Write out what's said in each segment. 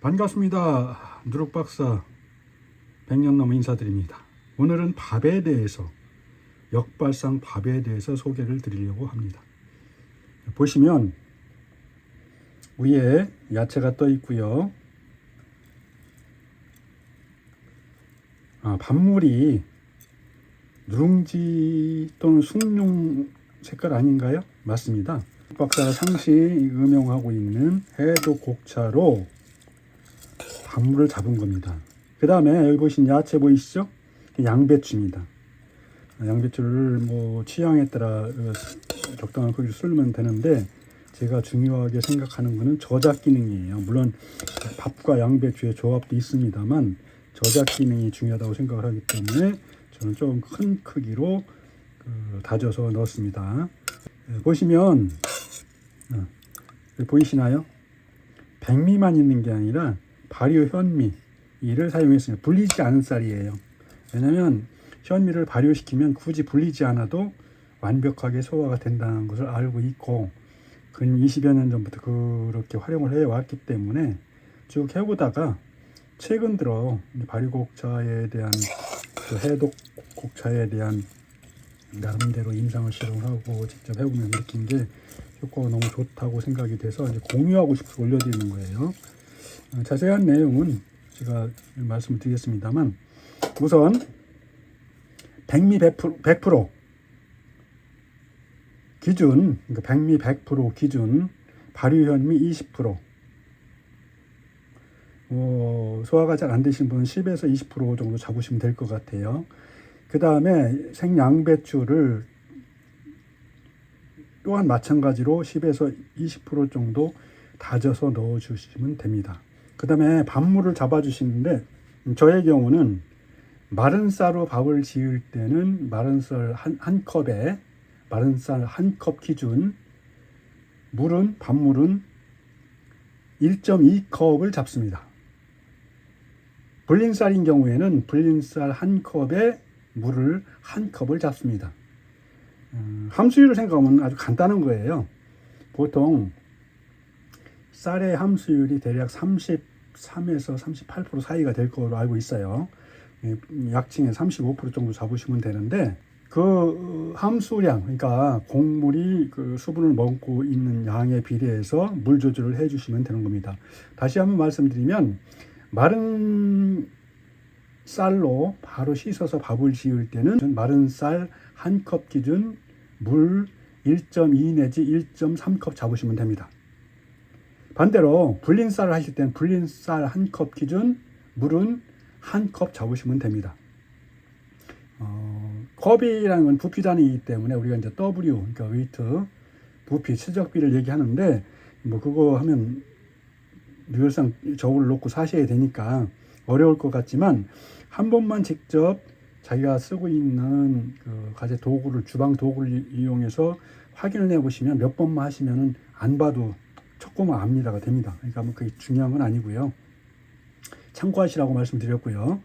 반갑습니다. 누룩박사 100년 넘어 인사드립니다. 오늘은 밥에 대해서, 역발상 밥에 대해서 소개를 드리려고 합니다. 보시면 위에 야채가 떠 있고요. 밥물이 누룽지 또는 숭늉 색깔 아닌가요? 맞습니다. 박사가 상시 음용하고 있는 해독곡차로 밥물을 잡은 겁니다. 그 다음에 여기 보신 야채 보이시죠? 양배추입니다. 양배추를 취향에 따라 적당한 크기로 썰면 되는데, 제가 중요하게 생각하는 것은 저작 기능이에요. 물론 밥과 양배추의 조합도 있습니다만 저작 기능이 중요하다고 생각을 하기 때문에 저는 좀 큰 크기로 다져서 넣었습니다. 보시면 보이시나요? 백미만 있는 게 아니라 발효 현미를 사용했습니다. 불리지 않은 쌀이에요. 왜냐하면 현미를 발효시키면 굳이 불리지 않아도 완벽하게 소화가 된다는 것을 알고 있고, 근 20여 년 전부터 그렇게 활용을 해왔기 때문에 쭉 해보다가 최근 들어 발효곡차에 대한, 해독곡차에 대한 나름대로 임상을 실험을 하고 직접 해보면 느낀 게 효과가 너무 좋다고 생각이 돼서 이제 공유하고 싶어서 올려드리는 거예요. 자세한 내용은 제가 말씀을 드리겠습니다만, 우선 백미 100% 기준, 그러니까 백미 100% 기준, 발효현미 20%, 소화가 잘 안 되신 분은 10에서 20% 정도 잡으시면 될 것 같아요. 그 다음에 생양배추를 또한 마찬가지로 10에서 20% 정도 다져서 넣어주시면 됩니다. 그 다음에 밥물을 잡아주시는데, 저의 경우는 마른 쌀로 밥을 지을 때는 마른 쌀 한 컵에 마른 쌀 한 컵 기준, 밥물은 1.2컵을 잡습니다. 불린 쌀인 경우에는 불린 쌀 한 컵에 물을 한 컵을 잡습니다. 함수율을 생각하면 아주 간단한 거예요. 보통 쌀의 함수율이 대략 33에서 38% 사이가 될 거로 알고 있어요. 약칭에 35% 정도 잡으시면 되는데, 그 함수량, 그러니까 곡물이 그 수분을 먹고 있는 양에 비례해서 물 조절을 해주시면 되는 겁니다. 다시 한번 말씀드리면, 마른 쌀로 바로 씻어서 밥을 지을 때는 마른 쌀 한 컵 기준 물 1.2 내지 1.3컵 잡으시면 됩니다. 반대로 불린 쌀을 하실 때는 불린 쌀 한 컵 기준 물은 한 컵 잡으시면 됩니다. 컵이라는 건 부피 단위이기 때문에 우리가 이제 W, 그러니까 웨이트, 부피, 최적비를 얘기하는데, 그거 하면 늘상 저울을 놓고 사셔야 되니까 어려울 것 같지만, 한 번만 직접 자기가 쓰고 있는 그 가재 도구를, 주방 도구를 이용해서 확인을 해보시면, 몇 번만 하시면은 안 봐도 조금은 압니다가 됩니다. 그러니까 그게 중요한 건 아니고요. 참고하시라고 말씀드렸고요.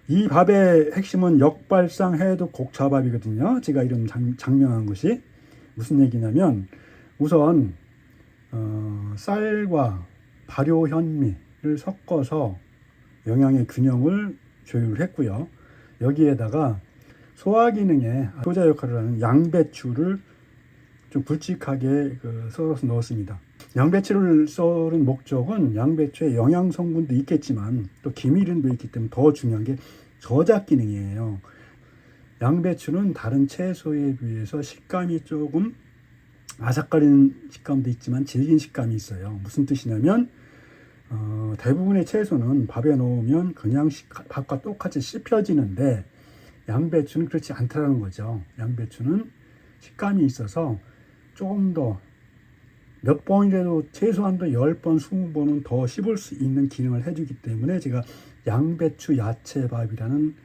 이 밥의 핵심은 역발상 해독곡차밥이거든요. 제가 이름 장명한 것이 무슨 얘기냐면, 우선 쌀과 발효 현미를 섞어서 영양의 균형을 조율했고요. 여기에다가 소화 기능에 효자 역할을 하는 양배추를 좀 굵직하게 썰어서 넣었습니다. 양배추를 썰은 목적은 양배추에 영양 성분도 있겠지만 또 기미린도 있기 때문에 더 중요한 게 저작 기능이에요. 양배추는 다른 채소에 비해서 식감이 조금 아삭거리는 식감도 있지만 질긴 식감이 있어요. 무슨 뜻이냐면, 대부분의 채소는 밥에 넣으면 그냥 밥과 똑같이 씹혀지는데, 양배추는 그렇지 않다는 거죠. 양배추는 식감이 있어서 조금 더 몇 번이라도, 최소한도 10번, 20번은 더 씹을 수 있는 기능을 해주기 때문에 제가 양배추 야채밥이라는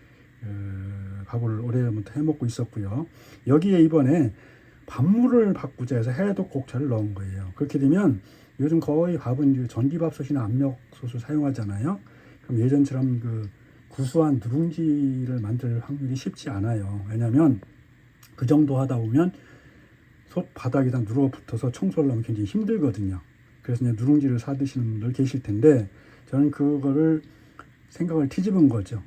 밥을 오래전부터 해먹고 있었고요. 여기에 이번에 밥물을 바꾸자 해서 해독곡차를 넣은 거예요. 그렇게 되면 요즘 거의 밥은 전기밥솥이나 압력솥을 사용하잖아요. 그럼 예전처럼 구수한 누룽지를 만들 확률이 쉽지 않아요. 왜냐하면 그 정도 하다 보면 솥 바닥에다 누러붙어서 청소를 하면 굉장히 힘들거든요. 그래서 이제 누룽지를 사 드시는 분들 계실 텐데, 저는 그거를 생각을 뒤집은 거죠.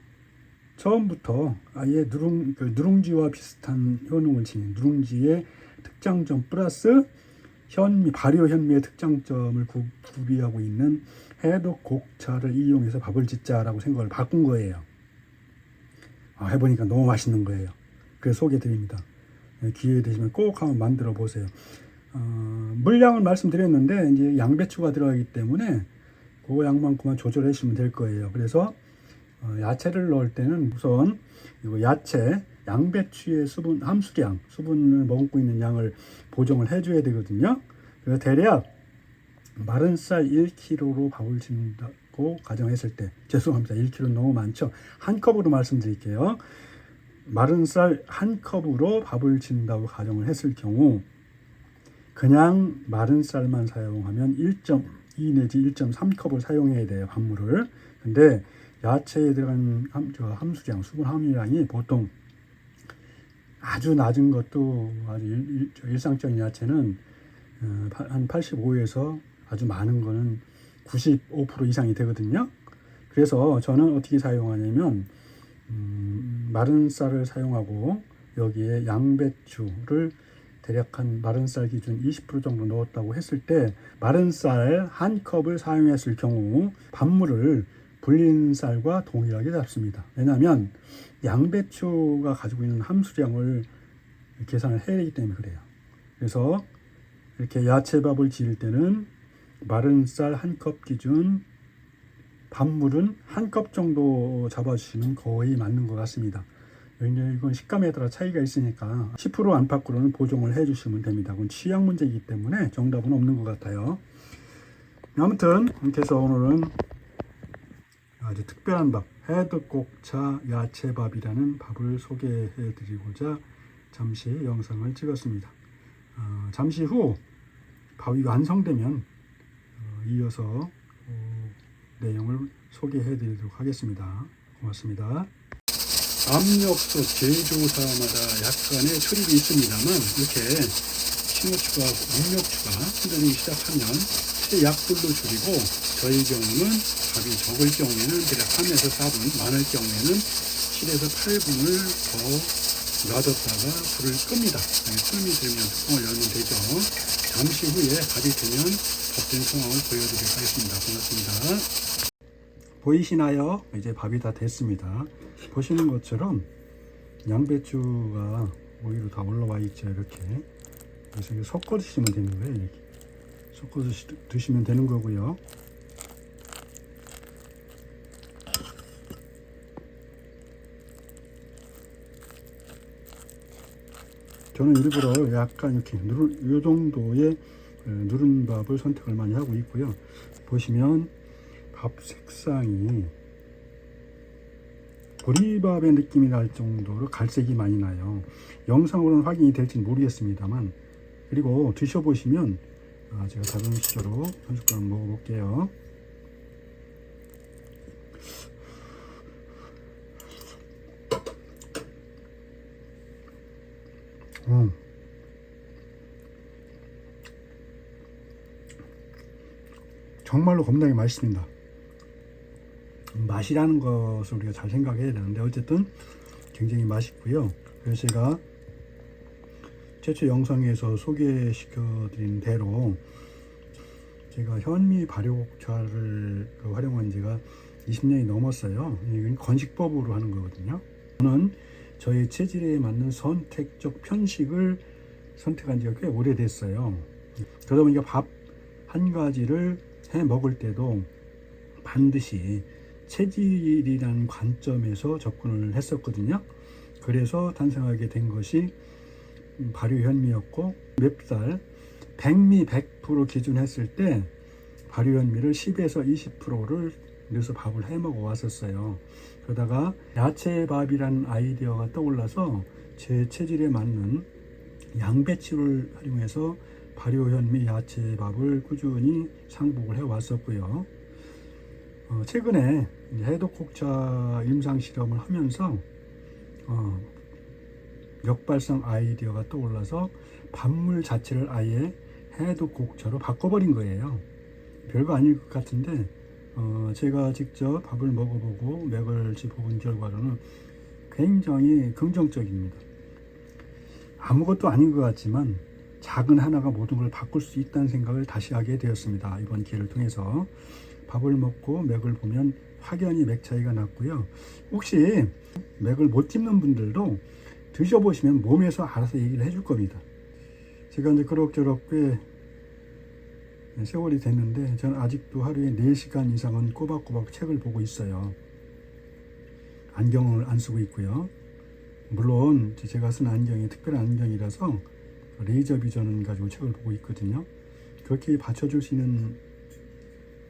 처음부터 아예 누룽지와 비슷한 효능을 지닌 누룽지의 특장점 플러스 발효 현미의 특장점을 구비하고 있는 해독 곡차를 이용해서 밥을 짓자라고 생각을 바꾼 거예요. 해보니까 너무 맛있는 거예요. 그래서 소개해 드립니다. 기회 되시면 꼭 한번 만들어 보세요. 물량을 말씀드렸는데 이제 양배추가 들어가기 때문에 그 양만큼만 조절해 주시면 될 거예요. 그래서 야채를 넣을 때는 우선 이거 야채, 양배추의 수분 함수량, 수분을 머금고 있는 양을 보정을 해줘야 되거든요. 그래서 대략 마른 쌀 1kg로 밥을 짓는다고 가정했을 때, 죄송합니다. 1kg 너무 많죠. 한 컵으로 말씀드릴게요. 마른 쌀 한 컵으로 밥을 짓는다고 가정을 했을 경우 그냥 마른 쌀만 사용하면 1.2 내지 1.3컵을 사용해야 돼요. 밥물을. 근데 야채에 들어간 함수량, 수분 함유량이 보통 아주 낮은 것도 아주 일상적인 야채는 한 85에서 아주 많은 거는 95% 이상이 되거든요. 그래서 저는 어떻게 사용하냐면 마른 쌀을 사용하고 여기에 양배추를 대략 한 마른 쌀 기준 20% 정도 넣었다고 했을 때 마른 쌀 한 컵을 사용했을 경우 밥물을 불린 쌀과 동일하게 잡습니다. 왜냐하면 양배추가 가지고 있는 함수량을 계산을 해야 되기 때문에 그래요. 그래서 이렇게 야채밥을 지을 때는 마른 쌀 한 컵 기준 밥물은 한 컵 정도 잡아주시면 거의 맞는 것 같습니다. 이건 식감에 따라 차이가 있으니까 10% 안팎으로는 보정을 해주시면 됩니다. 그건 취향 문제이기 때문에 정답은 없는 것 같아요. 아무튼 이렇게 해서 오늘은 아주 특별한 밥, 해독곡차 야채밥이라는 밥을 소개해 드리고자 잠시 영상을 찍었습니다. 잠시 후 밥이 완성되면 이어서 내용을 소개해 드리도록 하겠습니다. 고맙습니다. 압력솥 제조사마다 약간의 트릭이 있습니다만 이렇게 신호추가 압력추가 흔들리기 시작하면 약불로 줄이고 저희 경우는 밥이 적을 경우에는 대략 3에서 4분, 많을 경우에는 7에서 8분을 더 놔뒀다가 불을 끕니다. 뜸이 들면 뚜껑을 열면 되죠. 잠시 후에 밥이 되면 밥된 상황을 보여드리도록 하겠습니다. 고맙습니다. 보이시나요? 이제 밥이 다 됐습니다. 보시는 것처럼 양배추가 위로 다 올라와 있죠. 이렇게. 그래서 섞어 드시면 되는 거예요. 이렇게. 섞어서 드시면 되는 거고요. 저는 일부러 약간 이렇게 이 정도의 누른 밥을 선택을 많이 하고 있고요. 보시면 밥 색상이 보리밥의 느낌이 날 정도로 갈색이 많이 나요. 영상으로는 확인이 될지는 모르겠습니다만, 그리고 드셔보시면 제가 다른 시조로 한 숟가락 먹어볼게요. 정말로 겁나게 맛있습니다. 맛이라는 것을 우리가 잘 생각해야 되는데 어쨌든 굉장히 맛있고요. 그래서 제가 최초 영상에서 소개시켜 드린 대로 제가 현미 발효곡차를 활용한 지가 20년이 넘었어요. 이건 건식법으로 하는 거거든요. 저는 저의 체질에 맞는 선택적 편식을 선택한 지가 꽤 오래됐어요. 그러다 보니까 밥 한 가지를 해 먹을 때도 반드시 체질이라는 관점에서 접근을 했었거든요. 그래서 탄생하게 된 것이 발효 현미였고, 맵쌀 백미 100% 기준했을 때 발효 현미를 10에서 20%를 넣어서 밥을 해 먹어 왔었어요. 그러다가 야채밥이라는 아이디어가 떠올라서 제 체질에 맞는 양배추를 활용해서 발효 현미 야채밥을 꾸준히 상복을 해 왔었고요. 최근에 해독곡차 임상 실험을 하면서 역발상 아이디어가 떠올라서 밥물 자체를 아예 해독곡차로 바꿔버린 거예요. 별거 아닐 것 같은데 제가 직접 밥을 먹어보고 맥을 짚어본 결과로는 굉장히 긍정적입니다. 아무것도 아닌 것 같지만 작은 하나가 모든 걸 바꿀 수 있다는 생각을 다시 하게 되었습니다. 이번 기회를 통해서 밥을 먹고 맥을 보면 확연히 맥 차이가 났고요. 혹시 맥을 못 짚는 분들도 드셔보시면 몸에서 알아서 얘기를 해줄 겁니다. 제가 이제 그럭저럭 꽤 세월이 됐는데 저는 아직도 하루에 4시간 이상은 꼬박꼬박 책을 보고 있어요. 안경을 안 쓰고 있고요. 물론 제가 쓴 안경이 특별한 안경이라서 레이저 비전을 가지고 책을 보고 있거든요. 그렇게 받쳐줄 수 있는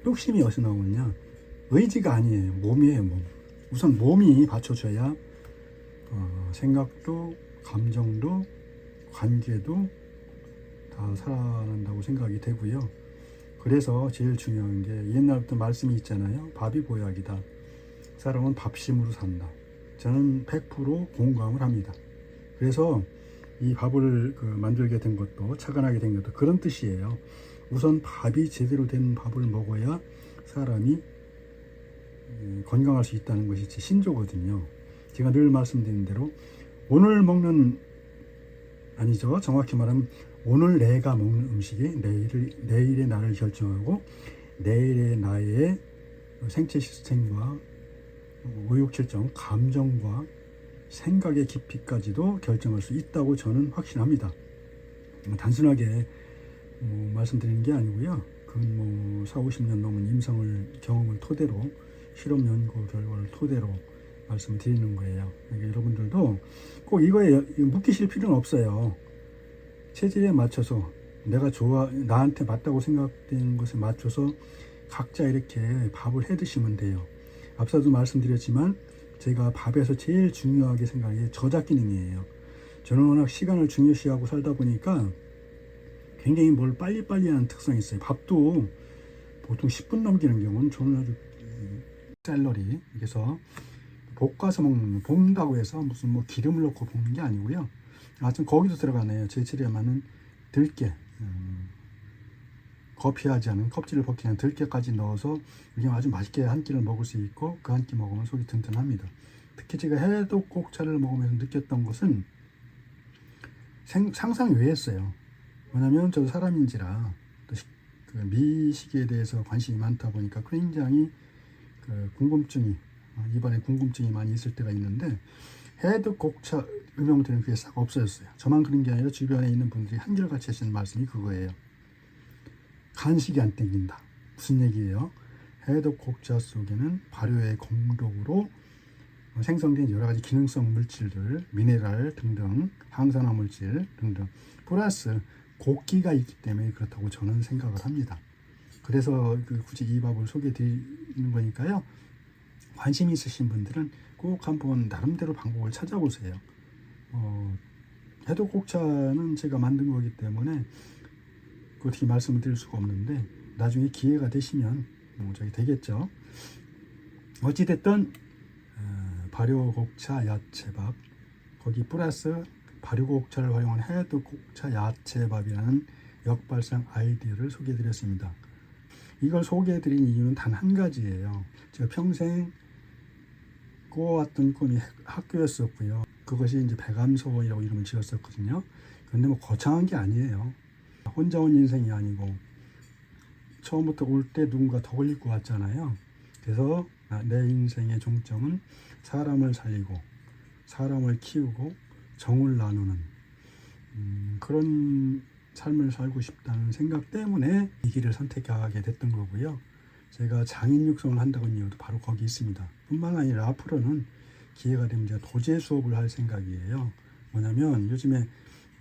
욕심이 어디서 나오느냐? 의지가 아니에요. 몸이에요, 몸. 우선 몸이 받쳐줘야 생각도, 감정도, 관계도 다 살아난다고 생각이 되고요. 그래서 제일 중요한 게 옛날부터 말씀이 있잖아요. 밥이 보약이다. 사람은 밥심으로 산다. 저는 100% 공감을 합니다. 그래서 이 밥을 만들게 된 것도, 착안하게 된 것도 그런 뜻이에요. 우선 밥이 제대로 된 밥을 먹어야 사람이 건강할 수 있다는 것이 제 신조거든요. 제가 늘 말씀드린 대로 오늘 먹는, 아니죠, 정확히 말하면 오늘 내가 먹는 음식이 내일의 나를 결정하고 내일의 나의 생체 시스템과 의욕질정, 감정과 생각의 깊이까지도 결정할 수 있다고 저는 확신합니다. 단순하게 말씀드리는 게 아니고요. 그건 4, 50년 넘은 임상을 경험을 토대로, 실험 연구 결과를 토대로 말씀을 드리는 거예요. 그러니까 여러분들도 꼭 이거에 묶이실 필요는 없어요. 체질에 맞춰서 나한테 맞다고 생각되는 것에 맞춰서 각자 이렇게 밥을 해 드시면 돼요. 앞서도 말씀드렸지만 제가 밥에서 제일 중요하게 생각하는 게 저작 기능이에요. 저는 워낙 시간을 중요시하고 살다 보니까 굉장히 뭘 빨리빨리 하는 특성이 있어요. 밥도 보통 10분 넘기는 경우는 저는 아주 샐러리, 그래서 볶아서 볶는다고 해서 무슨 기름을 넣고 볶는 게 아니고요. 좀 거기도 들어가네요. 제철에 맞는 들깨, 거피하지 않은 껍질을 벗기지 않은 들깨까지 넣어서 이게 아주 맛있게 한 끼를 먹을 수 있고 그 한 끼 먹으면 속이 든든합니다. 특히 제가 해독곡차를 먹으면서 느꼈던 것은 상상 외였어요. 왜냐하면 저도 사람인지라 또 미식에 대해서 관심이 많다 보니까 굉장히 궁금증이, 입안에 궁금증이 많이 있을 때가 있는데 해독곡차 음용들은 그게 싹 없어졌어요. 저만 그런 게 아니라 주변에 있는 분들이 한결같이 하시는 말씀이 그거예요. 간식이 안 땡긴다. 무슨 얘기예요? 해독곡차 속에는 발효의 공덕으로 생성된 여러 가지 기능성 물질들, 미네랄 등등, 항산화 물질 등등, 플러스 곡기가 있기 때문에 그렇다고 저는 생각을 합니다. 그래서 굳이 이 밥을 소개해 드리는 거니까요. 관심 있으신 분들은 꼭 한번 나름대로 방법을 찾아보세요. 해독곡차는 제가 만든 거기 때문에 어떻게 말씀을 드릴 수가 없는데 나중에 기회가 되시면 저기 되겠죠. 어찌됐든 발효곡차 야채밥, 거기 플러스 발효곡차를 활용한 해독곡차 야채밥이라는 역발상 아이디어를 소개해 드렸습니다. 이걸 소개해 드린 이유는 단 한 가지예요. 제가 평생 꾸어왔던 꿈이 학교였었고요. 그것이 이제 배감소원이라고 이름을 지었었거든요. 근데 거창한 게 아니에요. 혼자 온 인생이 아니고 처음부터 올 때 누군가 덕을 입고 왔잖아요. 그래서 내 인생의 종점은 사람을 살리고 사람을 키우고 정을 나누는 그런 삶을 살고 싶다는 생각 때문에 이 길을 선택하게 됐던 거고요. 제가 장인 육성을 한다는 이유도 바로 거기 있습니다. 뿐만 아니라 앞으로는 기회가 되면 제가 도제 수업을 할 생각이에요. 뭐냐면 요즘에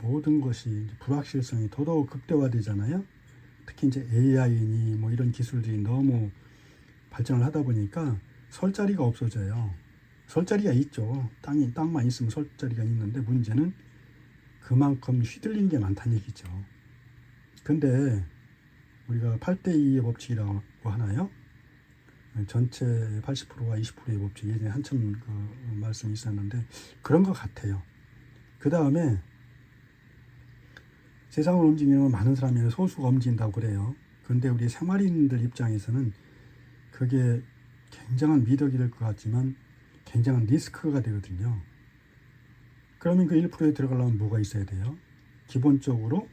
모든 것이 불확실성이 더더욱 극대화되잖아요. 특히 이제 AI니 이런 기술들이 너무 발전을 하다 보니까 설 자리가 없어져요. 설 자리가 있죠. 땅만 있으면 설 자리가 있는데 문제는 그만큼 휘둘리는 게 많다는 얘기죠. 근데 우리가 8대2의 법칙이라고 하나요? 전체 80%와 20%의 법칙, 예전에 한참 말씀이 있었는데 그런 것 같아요. 그 다음에 세상을 움직이는 많은 사람이 소수가 움직인다고 그래요. 그런데 우리 생활인들 입장에서는 그게 굉장한 미덕이 될 것 같지만 굉장한 리스크가 되거든요. 그러면 그 1%에 들어가려면 뭐가 있어야 돼요? 기본적으로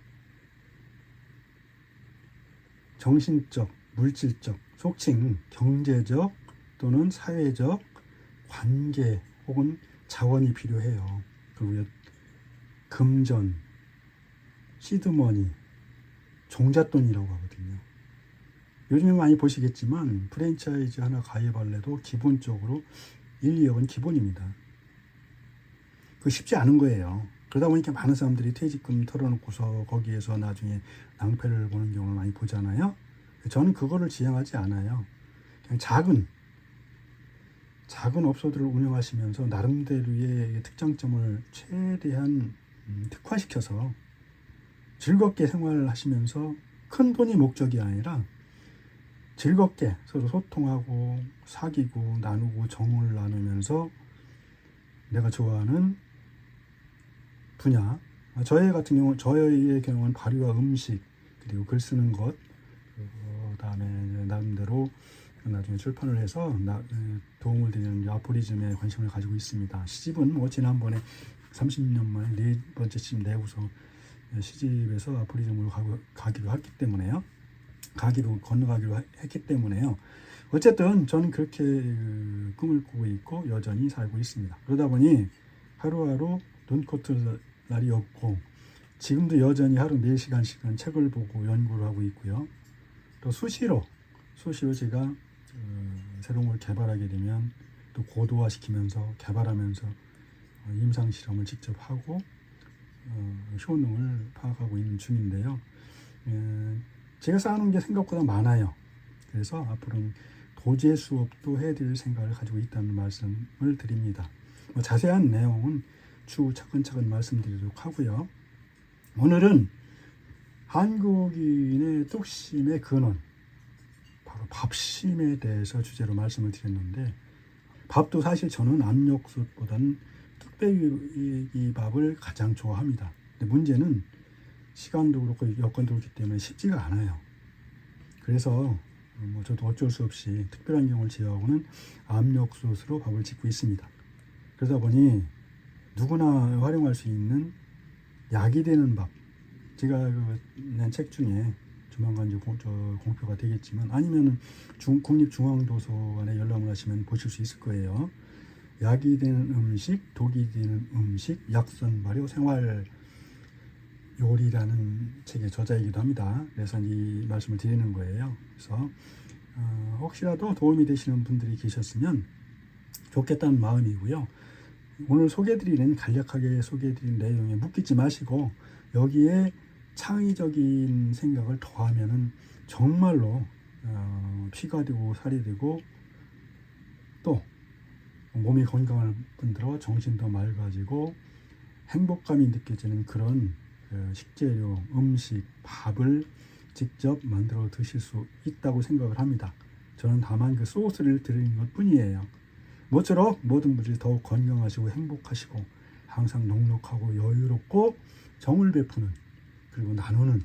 정신적, 물질적, 속칭 경제적 또는 사회적 관계 혹은 자원이 필요해요. 그리고 금전, 시드머니, 종잣돈이라고 하거든요. 요즘에 많이 보시겠지만 프랜차이즈 하나 가입할래도 기본적으로 1, 2억은 기본입니다. 그거 쉽지 않은 거예요. 그러다 보니까 많은 사람들이 퇴직금 털어놓고서 거기에서 나중에 낭패를 보는 경우를 많이 보잖아요. 저는 그거를 지향하지 않아요. 그냥 작은 업소들을 운영하시면서 나름대로의 특장점을 최대한 특화시켜서 즐겁게 생활을 하시면서 큰 돈이 목적이 아니라 즐겁게 서로 소통하고 사귀고 나누고 정을 나누면서 내가 좋아하는 분야, 저의 경우는 발효와 음식 그리고 글 쓰는 것, 그다음에 나름대로 나중에 출판을 해서 도움을 드리는 아포리즘에 관심을 가지고 있습니다. 시집은 뭐 지난번에 30년 만에 네 번째 시집 내고서 시집에서 아포리즘으로 가기로 했기 때문에요. 건너가기로 했기 때문에요. 어쨌든 저는 그렇게 꿈을 꾸고 있고 여전히 살고 있습니다. 그러다 보니 하루하루 눈 꽂힐 날이 없고 지금도 여전히 하루 4시간씩은 책을 보고 연구를 하고 있고요. 또 수시로 제가 새로운 걸 개발하게 되면 또 고도화시키면서 개발하면서 임상실험을 직접 하고 효능을 파악하고 있는 중인데요. 제가 쌓아놓은 게 생각보다 많아요. 그래서 앞으로는 도제 수업도 해드릴 생각을 가지고 있다는 말씀을 드립니다. 자세한 내용은 추후 차근차근 말씀드리도록 하고요. 오늘은 한국인의 뚝심의 근원, 바로 밥심에 대해서 주제로 말씀을 드렸는데, 밥도 사실 저는 압력솥보다는 뚝배기 밥을 가장 좋아합니다. 근데 문제는 시간도 그렇고 여건도 그렇기 때문에 쉽지가 않아요. 그래서 저도 어쩔 수 없이 특별한 경우를 제외하고는 압력솥으로 밥을 짓고 있습니다. 그러다 보니 누구나 활용할 수 있는 약이 되는 밥, 제가 낸 책 중에 조만간 이제 공표가 되겠지만 아니면 국립중앙도서관에 연락을 하시면 보실 수 있을 거예요. 약이 되는 음식, 독이 되는 음식, 약선 발효 생활 요리라는 책의 저자이기도 합니다. 그래서 이 말씀을 드리는 거예요. 그래서 혹시라도 도움이 되시는 분들이 계셨으면 좋겠다는 마음이고요. 오늘 간략하게 소개해드린 내용에 묶이지 마시고 여기에 창의적인 생각을 더하면은 정말로 피가 되고 살이 되고 또 몸이 건강할 뿐더러 정신도 맑아지고 행복감이 느껴지는 그런 식재료, 음식, 밥을 직접 만들어 드실 수 있다고 생각을 합니다. 저는 다만 그 소스를 드리는 것 뿐이에요. 모쪼록 모든 분들이 더욱 건강하시고 행복하시고 항상 넉넉하고 여유롭고 정을 베푸는 그리고 나눔을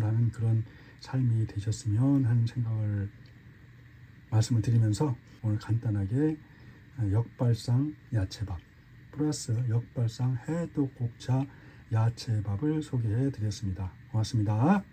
하는 그런 삶이 되셨으면 하는 말씀을 드리면서 오늘 간단하게 역발상 야채밥 플러스 역발상 해독곡차 야채밥을 소개해 드렸습니다. 고맙습니다.